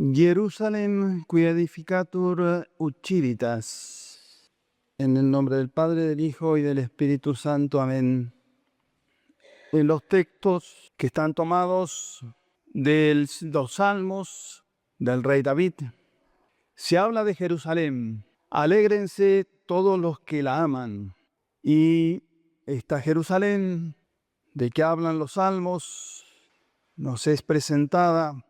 Jerusalem qui edificatur ut civitas. En el nombre del Padre, del Hijo y del Espíritu Santo. Amén. En los textos que están tomados de los Salmos del rey David, se habla de Jerusalén. Alégrense todos los que la aman. Y esta Jerusalén de que hablan los Salmos nos es presentada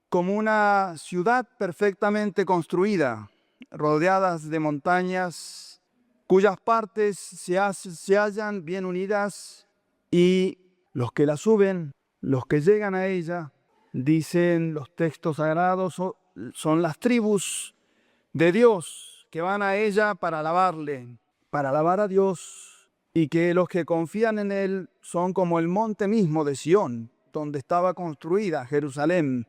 como una ciudad perfectamente construida, rodeadas de montañas, cuyas partes se hallan bien unidas, y los que la suben, los que llegan a ella, dicen los textos sagrados, son las tribus de Dios que van a ella para alabarle, para alabar a Dios, y que los que confían en Él son como el monte mismo de Sión, donde estaba construida Jerusalén,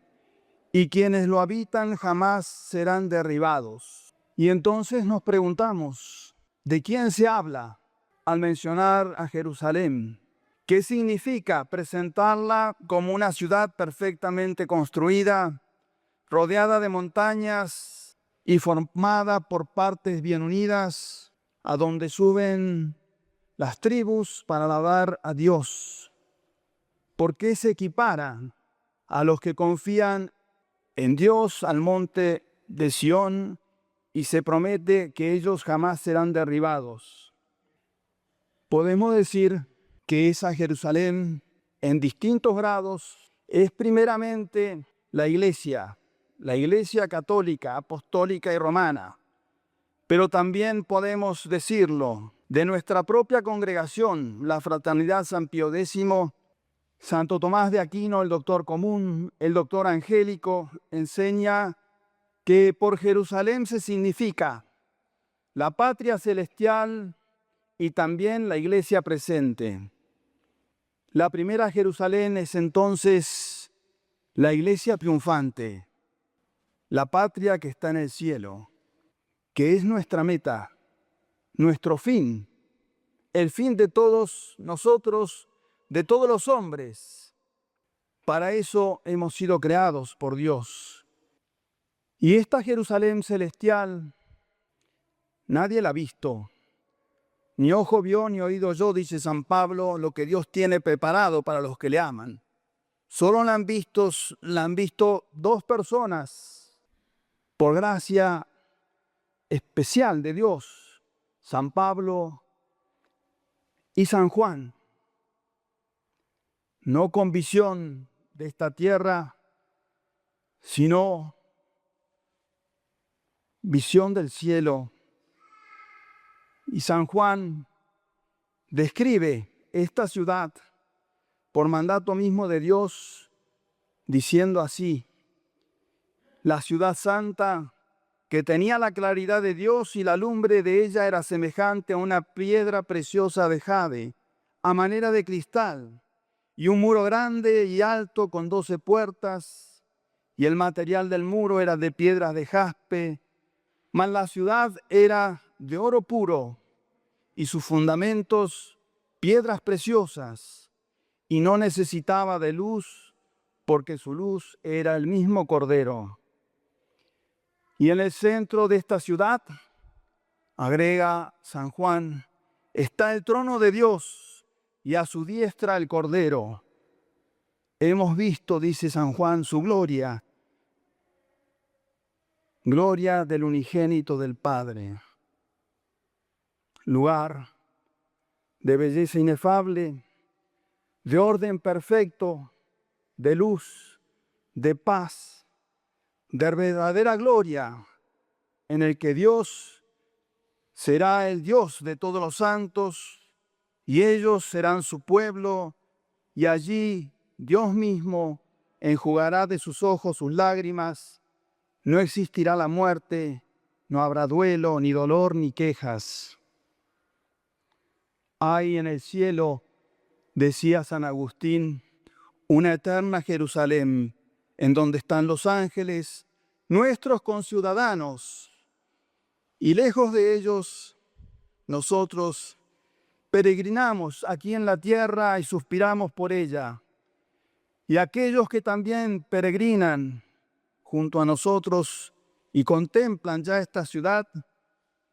y quienes lo habitan jamás serán derribados. Y entonces nos preguntamos, ¿de quién se habla al mencionar a Jerusalén? ¿Qué significa presentarla como una ciudad perfectamente construida, rodeada de montañas y formada por partes bien unidas, a donde suben las tribus para alabar a Dios? ¿Por qué se equipara a los que confían en Dios al monte de Sión y se promete que ellos jamás serán derribados? Podemos decir que esa Jerusalén, en distintos grados, es primeramente la iglesia católica, apostólica y romana. Pero también podemos decirlo de nuestra propia congregación, la Fraternidad San Pío X, Santo Tomás de Aquino, el doctor común, el doctor angélico, enseña que por Jerusalén se significa la patria celestial y también la iglesia presente. La primera Jerusalén es entonces la iglesia triunfante, la patria que está en el cielo, que es nuestra meta, nuestro fin, el fin de todos nosotros, de todos los hombres. Para eso hemos sido creados por Dios. Y esta Jerusalén celestial, nadie la ha visto. Ni ojo vio, ni oído oyó, dice San Pablo, lo que Dios tiene preparado para los que le aman. Solo la han visto dos personas, por gracia especial de Dios, San Pablo y San Juan. No con visión de esta tierra, sino visión del cielo. Y San Juan describe esta ciudad por mandato mismo de Dios, diciendo así: la ciudad santa, que tenía la claridad de Dios y la lumbre de ella era semejante a una piedra preciosa de jade, a manera de cristal, y un muro grande y alto con 12 puertas, y el material del muro era de piedras de jaspe, mas la ciudad era de oro puro, y sus fundamentos piedras preciosas, y no necesitaba de luz, porque su luz era el mismo Cordero. Y en el centro de esta ciudad, agrega San Juan, está el trono de Dios, y a su diestra el Cordero. Hemos visto, dice San Juan, su gloria, gloria del unigénito del Padre. Lugar de belleza inefable, de orden perfecto, de luz, de paz, de verdadera gloria, en el que Dios será el Dios de todos los santos, y ellos serán su pueblo, y allí Dios mismo enjugará de sus ojos sus lágrimas. No existirá la muerte, no habrá duelo, ni dolor, ni quejas. Hay en el cielo, decía San Agustín, una eterna Jerusalén, en donde están los ángeles, nuestros conciudadanos, y lejos de ellos, nosotros peregrinamos aquí en la tierra y suspiramos por ella. Y aquellos que también peregrinan junto a nosotros y contemplan ya esta ciudad,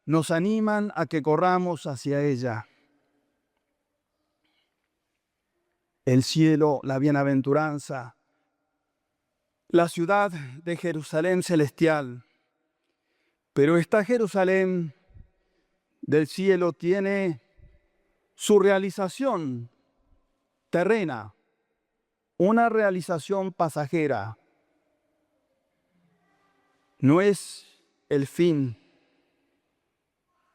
nos animan a que corramos hacia ella. El cielo, la bienaventuranza, la ciudad de Jerusalén celestial. Pero esta Jerusalén del cielo tiene su realización terrena, una realización pasajera. No es el fin.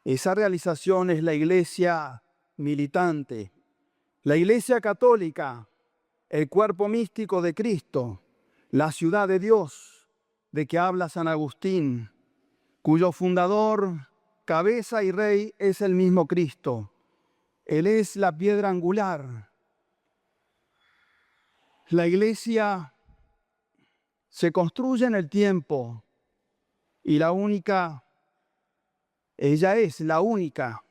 Esa realización es la iglesia militante, la iglesia católica, el cuerpo místico de Cristo, la ciudad de Dios de que habla San Agustín, cuyo fundador, cabeza y rey es el mismo Cristo. Él es la piedra angular. La iglesia se construye en el tiempo y ella es la única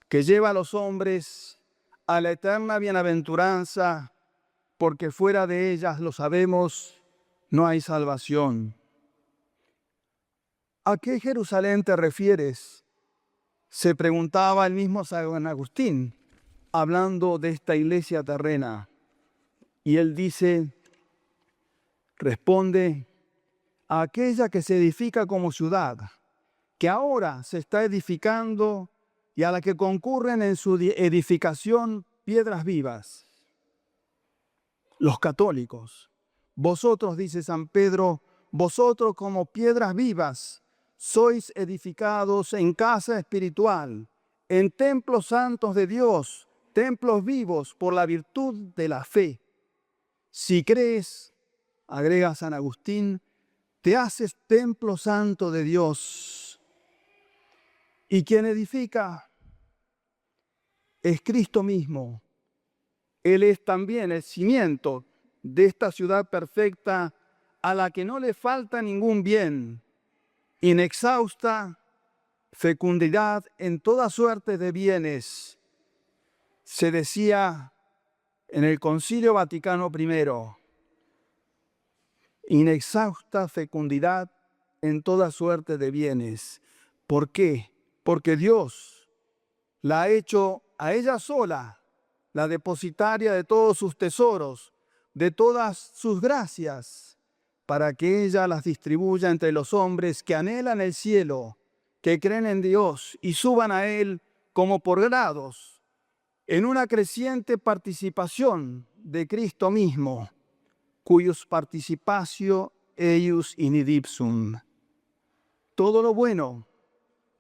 que lleva a los hombres a la eterna bienaventuranza, porque fuera de ellas, lo sabemos, no hay salvación. ¿A qué Jerusalén te refieres?, se preguntaba el mismo San Agustín, hablando de esta iglesia terrena. Y él responde, a aquella que se edifica como ciudad, que ahora se está edificando y a la que concurren en su edificación piedras vivas. Los católicos, vosotros, dice San Pedro, vosotros como piedras vivas, sois edificados en casa espiritual, en templos santos de Dios, templos vivos por la virtud de la fe. Si crees, agrega San Agustín, te haces templo santo de Dios. ¿Y quien edifica? Es Cristo mismo. Él es también el cimiento de esta ciudad perfecta a la que no le falta ningún bien, inexhausta fecundidad en toda suerte de bienes. Se decía en el Concilio Vaticano I, inexhausta fecundidad en toda suerte de bienes. ¿Por qué? Porque Dios la ha hecho a ella sola, la depositaria de todos sus tesoros, de todas sus gracias, para que ella las distribuya entre los hombres que anhelan el cielo, que creen en Dios y suban a Él como por grados, en una creciente participación de Cristo mismo, cuyus participatio eius in ipsum. Todo lo bueno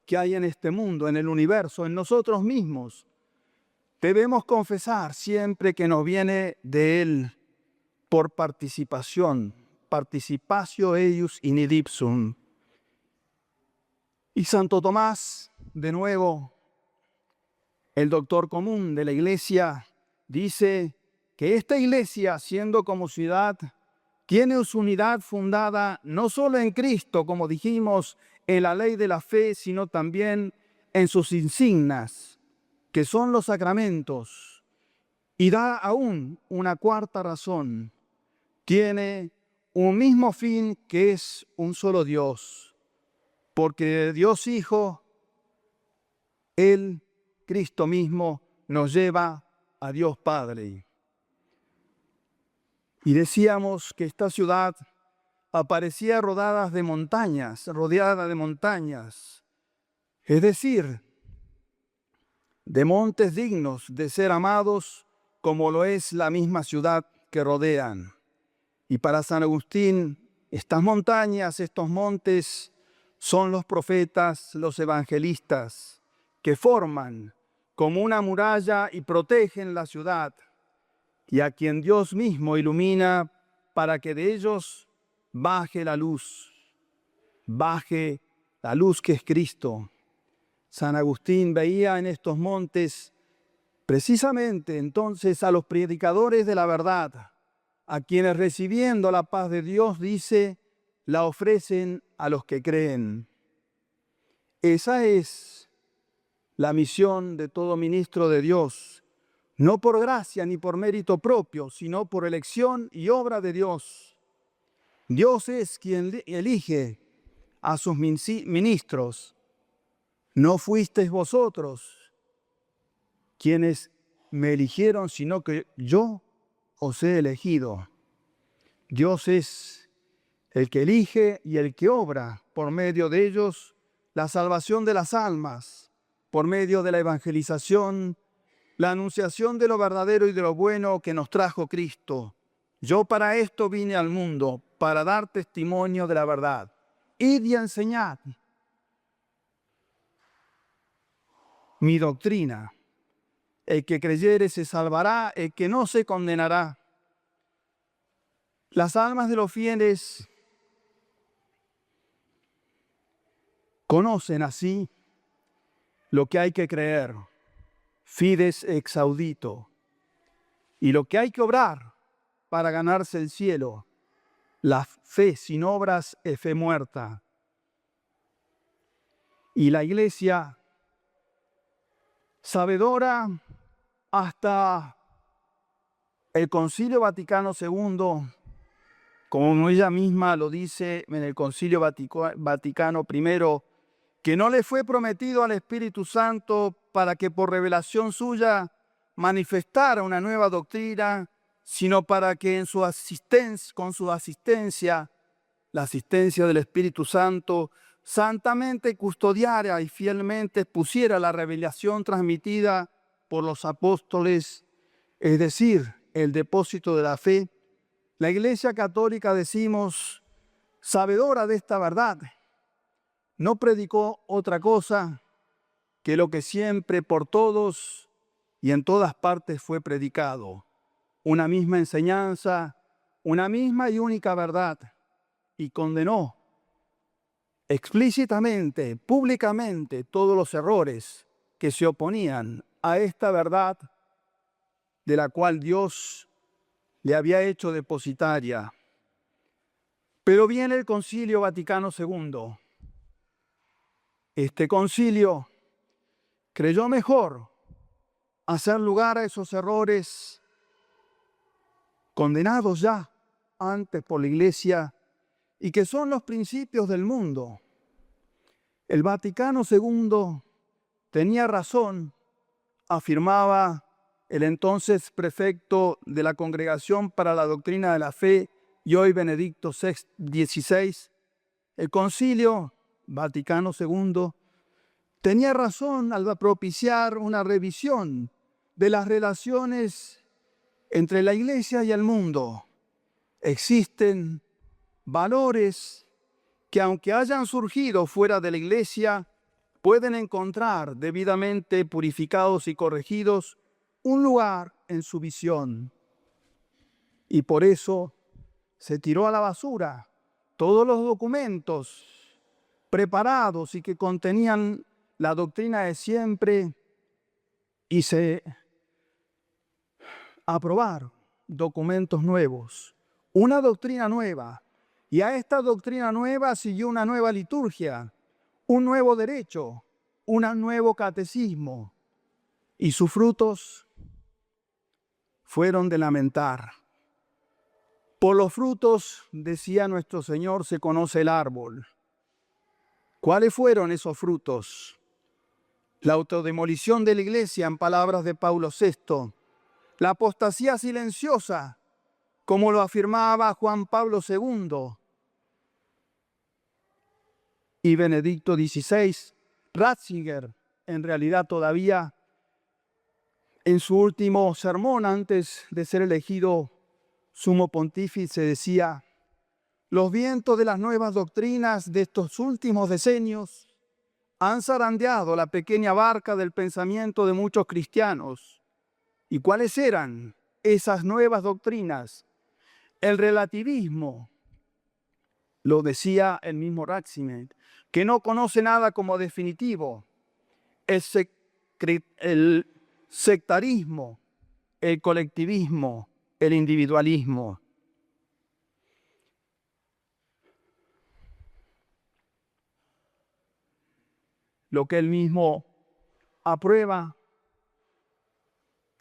que hay en este mundo, en el universo, en nosotros mismos, debemos confesar siempre que nos viene de Él por participación, participatio eius in ipsum. Y Santo Tomás, de nuevo, el doctor común de la Iglesia, dice que esta Iglesia, siendo como ciudad, tiene su unidad fundada no solo en Cristo, como dijimos, en la ley de la fe, sino también en sus insignias, que son los sacramentos. Y da aún una cuarta razón. Tiene un mismo fin, que es un solo Dios. Porque Dios Hijo, Él, Cristo mismo, nos lleva a Dios Padre. Y decíamos que esta ciudad aparecía rodeada de montañas, es decir, de montes dignos de ser amados, como lo es la misma ciudad que rodean. Y para San Agustín, estas montañas, estos montes, son los profetas, los evangelistas, que forman como una muralla y protegen la ciudad, y a quien Dios mismo ilumina para que de ellos baje la luz que es Cristo. San Agustín veía en estos montes precisamente entonces a los predicadores de la verdad, a quienes recibiendo la paz de Dios, dice, la ofrecen a los que creen. Esa es la misión de todo ministro de Dios, no por gracia ni por mérito propio, sino por elección y obra de Dios. Dios es quien elige a sus ministros. No fuisteis vosotros quienes me eligieron, sino que yo os he elegido. Dios es el que elige y el que obra por medio de ellos la salvación de las almas, por medio de la evangelización, la anunciación de lo verdadero y de lo bueno que nos trajo Cristo. Yo para esto vine al mundo, para dar testimonio de la verdad. Id y enseñad mi doctrina. El que creyere se salvará, el que no se condenará. Las almas de los fieles conocen así lo que hay que creer, fides ex audito, y lo que hay que obrar para ganarse el cielo. La fe sin obras es fe muerta. Y la Iglesia, sabedora hasta el Concilio Vaticano II, como ella misma lo dice en el Concilio Vaticano I, que no le fue prometido al Espíritu Santo para que por revelación suya manifestara una nueva doctrina, sino para que en su con su asistencia, la asistencia del Espíritu Santo, santamente custodiara y fielmente pusiera la revelación transmitida por los apóstoles, es decir, el depósito de la fe. La Iglesia Católica, decimos, sabedora de esta verdad, no predicó otra cosa que lo que siempre por todos y en todas partes fue predicado, una misma enseñanza, una misma y única verdad, y condenó explícitamente, públicamente, todos los errores que se oponían a esta verdad de la cual Dios le había hecho depositaria. Pero viene el Concilio Vaticano II. Este concilio creyó mejor hacer lugar a esos errores condenados ya antes por la Iglesia y que son los principios del mundo. El Vaticano II tenía razón, afirmaba el entonces prefecto de la Congregación para la Doctrina de la Fe y hoy Benedicto XVI. El Concilio Vaticano II tenía razón al propiciar una revisión de las relaciones entre la Iglesia y el mundo. Existen valores que, aunque hayan surgido fuera de la Iglesia, pueden encontrar, debidamente purificados y corregidos, un lugar en su visión. Y por eso se tiró a la basura todos los documentos preparados y que contenían la doctrina de siempre y se aprobaron documentos nuevos, una doctrina nueva. Y a esta doctrina nueva siguió una nueva liturgia, un nuevo derecho, un nuevo catecismo. Y sus frutos fueron de lamentar. Por los frutos, decía nuestro Señor, se conoce el árbol. ¿Cuáles fueron esos frutos? La autodemolición de la Iglesia, en palabras de Pablo VI. La apostasía silenciosa, como lo afirmaba Juan Pablo II. Y Benedicto XVI, Ratzinger, en realidad todavía en su último sermón antes de ser elegido sumo pontífice decía: los vientos de las nuevas doctrinas de estos últimos decenios han zarandeado la pequeña barca del pensamiento de muchos cristianos. ¿Y cuáles eran esas nuevas doctrinas? El relativismo, lo decía el mismo Ratzinger, que no conoce nada como definitivo. El sectarismo, el colectivismo, el individualismo. Lo que él mismo aprueba,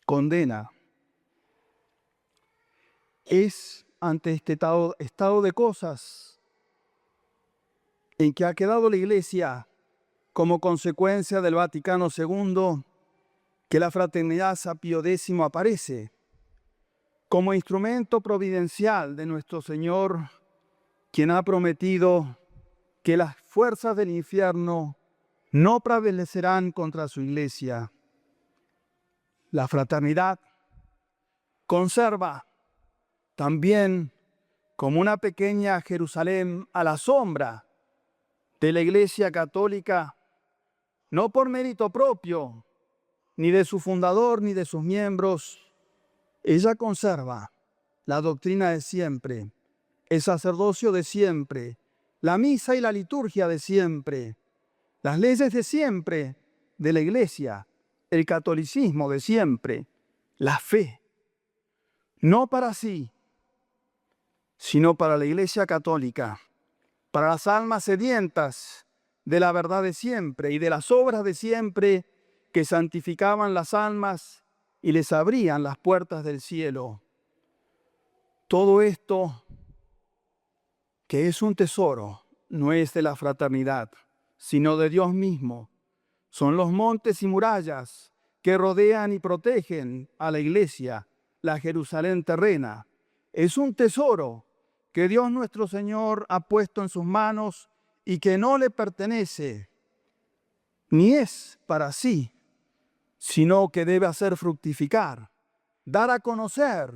condena. Es ante este estado de cosas en que ha quedado la Iglesia como consecuencia del Vaticano II, que la Fraternidad San Pío X aparece como instrumento providencial de nuestro Señor, quien ha prometido que las fuerzas del infierno no prevalecerán contra su Iglesia. La fraternidad conserva también como una pequeña Jerusalén a la sombra de la Iglesia Católica, no por mérito propio, ni de su fundador, ni de sus miembros. Ella conserva la doctrina de siempre, el sacerdocio de siempre, la misa y la liturgia de siempre, las leyes de siempre de la Iglesia, el catolicismo de siempre, la fe, no para sí, sino para la Iglesia Católica, para las almas sedientas de la verdad de siempre y de las obras de siempre que santificaban las almas y les abrían las puertas del cielo. Todo esto, que es un tesoro, no es de la fraternidad, sino de Dios mismo. Son los montes y murallas que rodean y protegen a la Iglesia, la Jerusalén terrena. Es un tesoro que Dios nuestro Señor ha puesto en sus manos y que no le pertenece, ni es para sí, sino que debe hacer fructificar, dar a conocer,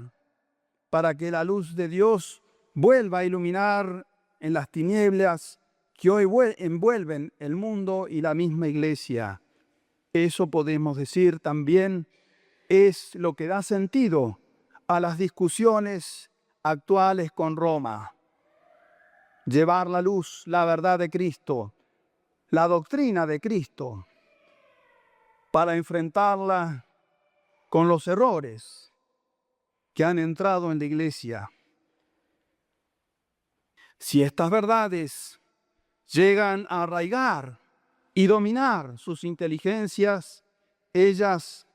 para que la luz de Dios vuelva a iluminar en las tinieblas que hoy envuelven el mundo y la misma Iglesia. Eso podemos decir también es lo que da sentido a las discusiones actuales con Roma. Llevar la luz, la verdad de Cristo, la doctrina de Cristo, para enfrentarla con los errores que han entrado en la Iglesia. Si estas verdades llegan a arraigar y dominar sus inteligencias, ellas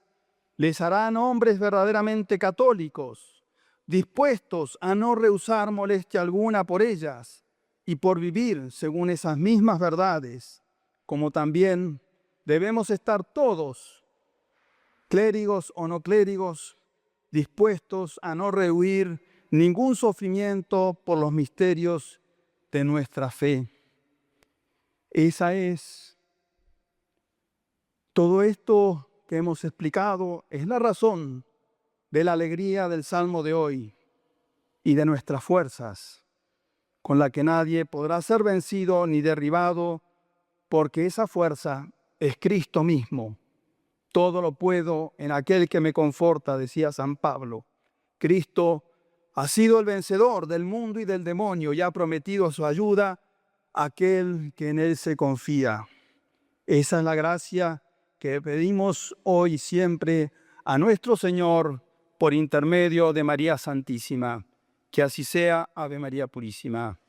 les harán hombres verdaderamente católicos, dispuestos a no rehusar molestia alguna por ellas y por vivir según esas mismas verdades, como también debemos estar todos, clérigos o no clérigos, dispuestos a no rehuir ningún sufrimiento por los misterios de nuestra fe. Esa es, todo esto que hemos explicado es la razón de la alegría del Salmo de hoy y de nuestras fuerzas, con la que nadie podrá ser vencido ni derribado, porque esa fuerza es Cristo mismo. Todo lo puedo en aquel que me conforta, decía San Pablo. Cristo ha sido el vencedor del mundo y del demonio y ha prometido su ayuda a aquel que en él se confía. Esa es la gracia que pedimos hoy y siempre a nuestro Señor por intermedio de María Santísima. Que así sea, Ave María Purísima.